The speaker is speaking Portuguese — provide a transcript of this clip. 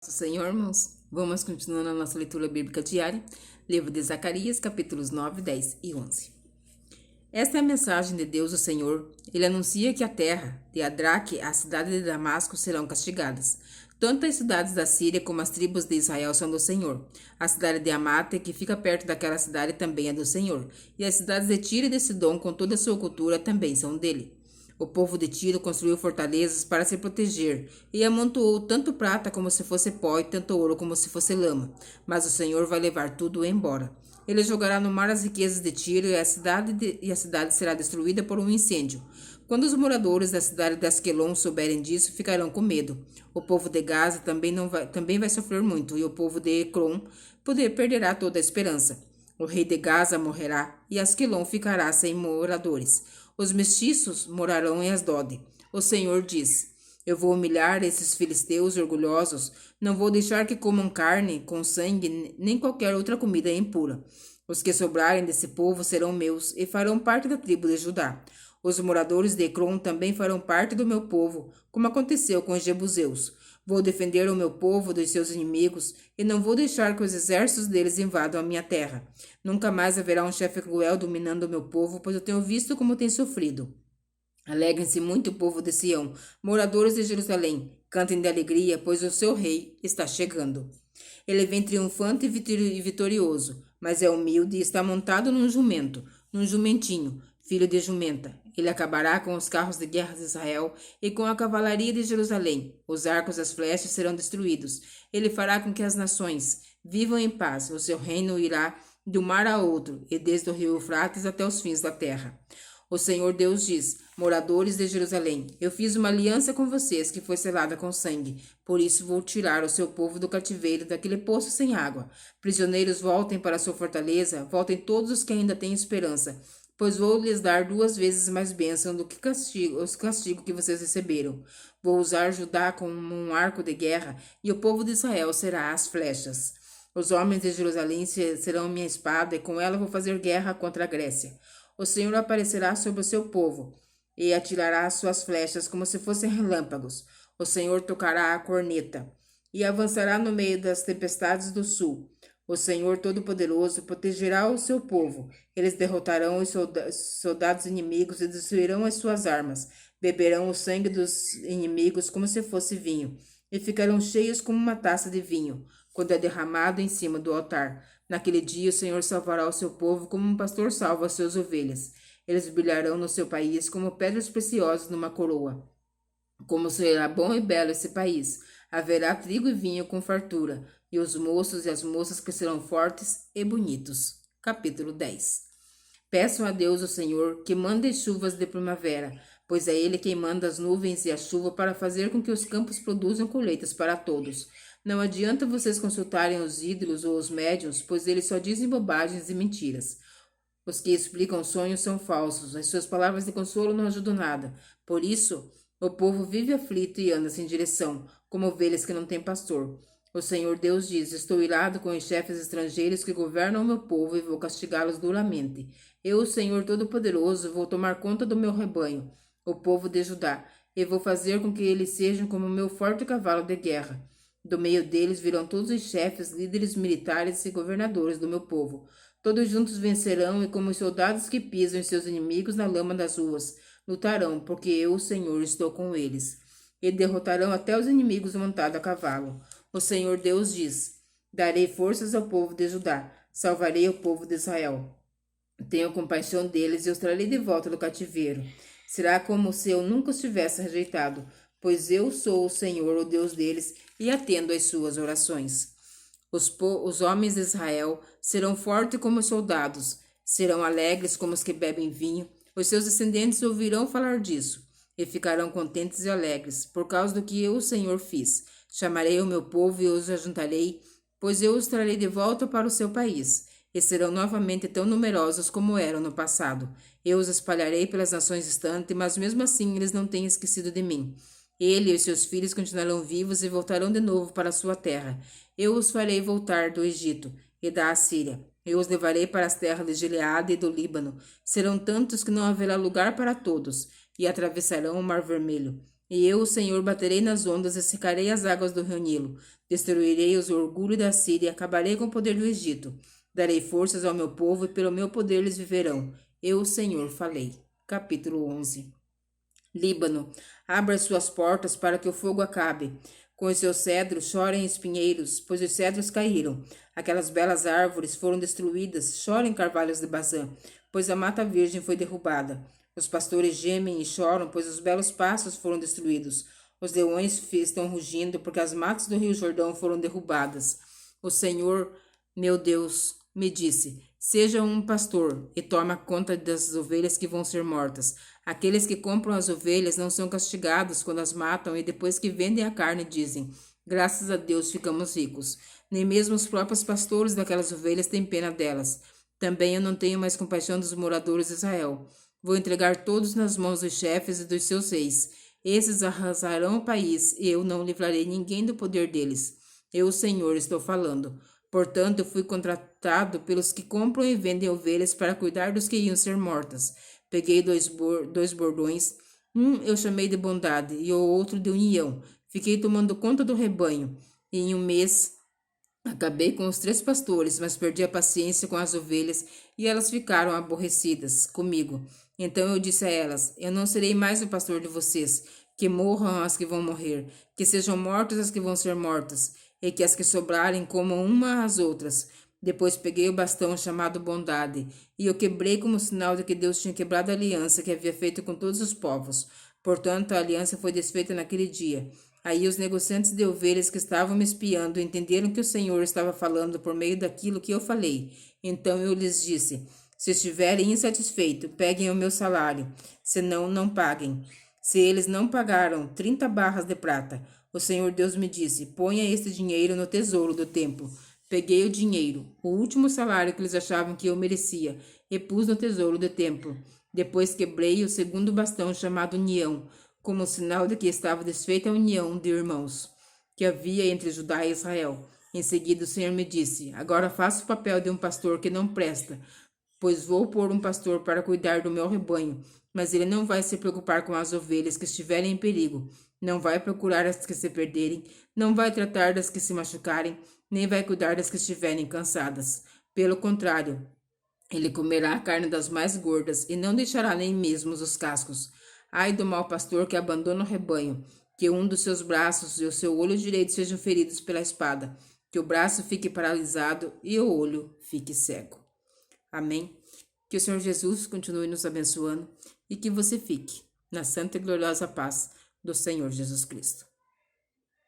Senhor, irmãos, vamos continuando a nossa leitura bíblica diária, livro de Zacarias, capítulos 9, 10 e 11. Esta é a mensagem de Deus, o Senhor. Ele anuncia que a terra de Adraque e a cidade de Damasco serão castigadas. Tanto as cidades da Síria como as tribos de Israel são do Senhor. A cidade de Amate, que fica perto daquela cidade, também é do Senhor. E as cidades de Tiro e de Sidom, com toda a sua cultura, também são dele. O povo de Tiro construiu fortalezas para se proteger e amontoou tanto prata como se fosse pó e tanto ouro como se fosse lama. Mas o Senhor vai levar tudo embora. Ele jogará no mar as riquezas de Tiro e a cidade será destruída por um incêndio. Quando os moradores da cidade de Asquelon souberem disso, ficarão com medo. O povo de Gaza também vai sofrer muito, e o povo de Ecrom perderá toda a esperança. O rei de Gaza morrerá, e Asquelon ficará sem moradores. Os mestiços morarão em Asdod. O Senhor diz: Eu vou humilhar esses filisteus orgulhosos, não vou deixar que comam carne com sangue, nem qualquer outra comida impura. Os que sobrarem desse povo serão meus e farão parte da tribo de Judá. Os moradores de Ecrom também farão parte do meu povo, como aconteceu com os jebuseus. Vou defender o meu povo dos seus inimigos e não vou deixar que os exércitos deles invadam a minha terra. Nunca mais haverá um chefe cruel dominando o meu povo, pois eu tenho visto como tem sofrido. Alegrem-se muito o povo de Sião, moradores de Jerusalém. Cantem de alegria, pois o seu rei está chegando. Ele vem triunfante e vitorioso, mas é humilde e está montado num jumentinho, filho de jumenta. Ele acabará com os carros de guerra de Israel e com a cavalaria de Jerusalém. Os arcos e as flechas serão destruídos. Ele fará com que as nações vivam em paz. O seu reino irá de um mar a outro, e desde o rio Eufrates até os fins da terra. O Senhor Deus diz: Moradores de Jerusalém, eu fiz uma aliança com vocês que foi selada com sangue. Por isso vou tirar o seu povo do cativeiro, daquele poço sem água. Prisioneiros, voltem para sua fortaleza, voltem todos os que ainda têm esperança, pois vou lhes dar 2 vezes mais bênção do que castigo que vocês receberam. Vou usar Judá como um arco de guerra, e o povo de Israel será as flechas. Os homens de Jerusalém serão minha espada, e com ela vou fazer guerra contra a Grécia. O Senhor aparecerá sobre o seu povo, e atirará suas flechas como se fossem relâmpagos. O Senhor tocará a corneta, e avançará no meio das tempestades do sul. O Senhor Todo-Poderoso protegerá o seu povo. Eles derrotarão os soldados inimigos e destruirão as suas armas. Beberão o sangue dos inimigos como se fosse vinho, e ficarão cheios como uma taça de vinho, quando é derramado em cima do altar. Naquele dia o Senhor salvará o seu povo como um pastor salva as suas ovelhas. Eles brilharão no seu país como pedras preciosas numa coroa. Como será bom e belo esse país! Haverá trigo e vinho com fartura, e os moços e as moças crescerão fortes e bonitos. Capítulo 10. Peçam a Deus, o Senhor, que mande chuvas de primavera, pois é Ele quem manda as nuvens e a chuva para fazer com que os campos produzam colheitas para todos. Não adianta vocês consultarem os ídolos ou os médiuns, pois eles só dizem bobagens e mentiras. Os que explicam sonhos são falsos, as suas palavras de consolo não ajudam nada. Por isso, o povo vive aflito e anda sem direção, como ovelhas que não têm pastor. O Senhor Deus diz: Estou irado com os chefes estrangeiros que governam o meu povo e vou castigá-los duramente. Eu, o Senhor Todo-Poderoso, vou tomar conta do meu rebanho, o povo de Judá, e vou fazer com que eles sejam como o meu forte cavalo de guerra. Do meio deles virão todos os chefes, líderes militares e governadores do meu povo. Todos juntos vencerão e, como os soldados que pisam seus inimigos na lama das ruas, lutarão, porque eu, o Senhor, estou com eles. E derrotarão até os inimigos montados a cavalo. O Senhor Deus diz: Darei forças ao povo de Judá, salvarei o povo de Israel. Tenho compaixão deles e os trarei de volta do cativeiro. Será como se eu nunca os tivesse rejeitado, pois eu sou o Senhor, o Deus deles, e atendo às suas orações. Os homens de Israel serão fortes como os soldados, serão alegres como os que bebem vinho. Os seus descendentes ouvirão falar disso, e ficarão contentes e alegres, por causa do que eu, o Senhor, fiz. Chamarei o meu povo e os ajuntarei, pois eu os trarei de volta para o seu país, e serão novamente tão numerosos como eram no passado. Eu os espalharei pelas nações distantes, mas mesmo assim eles não têm esquecido de mim. Ele e os seus filhos continuarão vivos e voltarão de novo para a sua terra. Eu os farei voltar do Egito e da Assíria. Eu os levarei para as terras de Gileade e do Líbano. Serão tantos que não haverá lugar para todos, e atravessarão o Mar Vermelho. E eu, o Senhor, baterei nas ondas e secarei as águas do rio Nilo. Destruirei os orgulhos da Síria e acabarei com o poder do Egito. Darei forças ao meu povo e pelo meu poder eles viverão. Eu, o Senhor, falei. Capítulo 11. Líbano, abra as suas portas para que o fogo acabe. Com os seus cedros chorem espinheiros, pois os cedros caíram. Aquelas belas árvores foram destruídas, chorem carvalhos de Bazã, pois a mata virgem foi derrubada. Os pastores gemem e choram, pois os belos pastos foram destruídos. Os leões estão rugindo, porque as matas do rio Jordão foram derrubadas. O Senhor, meu Deus, me disse: seja um pastor e toma conta das ovelhas que vão ser mortas. Aqueles que compram as ovelhas não são castigados quando as matam e depois que vendem a carne dizem: graças a Deus ficamos ricos. Nem mesmo os próprios pastores daquelas ovelhas têm pena delas. Também eu não tenho mais compaixão dos moradores de Israel. Vou entregar todos nas mãos dos chefes e dos seus reis. Esses arrasarão o país e eu não livrarei ninguém do poder deles. Eu, o Senhor, estou falando. Portanto, eu fui contratado pelos que compram e vendem ovelhas para cuidar dos que iam ser mortas. Peguei dois bordões, um eu chamei de bondade e o outro de união. Fiquei tomando conta do rebanho. E em um mês acabei com os 3 pastores, mas perdi a paciência com as ovelhas e elas ficaram aborrecidas comigo. Então eu disse a elas: eu não serei mais o pastor de vocês. Que morram as que vão morrer, que sejam mortas as que vão ser mortas, e que as que sobrarem comam uma às outras. Depois peguei o bastão chamado bondade, e o quebrei como sinal de que Deus tinha quebrado a aliança que havia feito com todos os povos. Portanto, a aliança foi desfeita naquele dia. Aí os negociantes de ovelhas que estavam me espiando entenderam que o Senhor estava falando por meio daquilo que eu falei. Então eu lhes disse: se estiverem insatisfeitos, peguem o meu salário, senão não paguem. Se eles não pagaram 30 barras de prata, o Senhor Deus me disse: ponha este dinheiro no tesouro do templo. Peguei o dinheiro, o último salário que eles achavam que eu merecia, e pus no tesouro do templo. Depois quebrei o segundo bastão chamado união, como sinal de que estava desfeita a união de irmãos que havia entre Judá e Israel. Em seguida o Senhor me disse: agora faça o papel de um pastor que não presta, pois vou pôr um pastor para cuidar do meu rebanho, mas ele não vai se preocupar com as ovelhas que estiverem em perigo, não vai procurar as que se perderem, não vai tratar das que se machucarem, nem vai cuidar das que estiverem cansadas. Pelo contrário, ele comerá a carne das mais gordas e não deixará nem mesmo os cascos. Ai do mau pastor que abandona o rebanho, que um dos seus braços e o seu olho direito sejam feridos pela espada, que o braço fique paralisado e o olho fique cego. Amém. Que o Senhor Jesus continue nos abençoando e que você fique na santa e gloriosa paz do Senhor Jesus Cristo.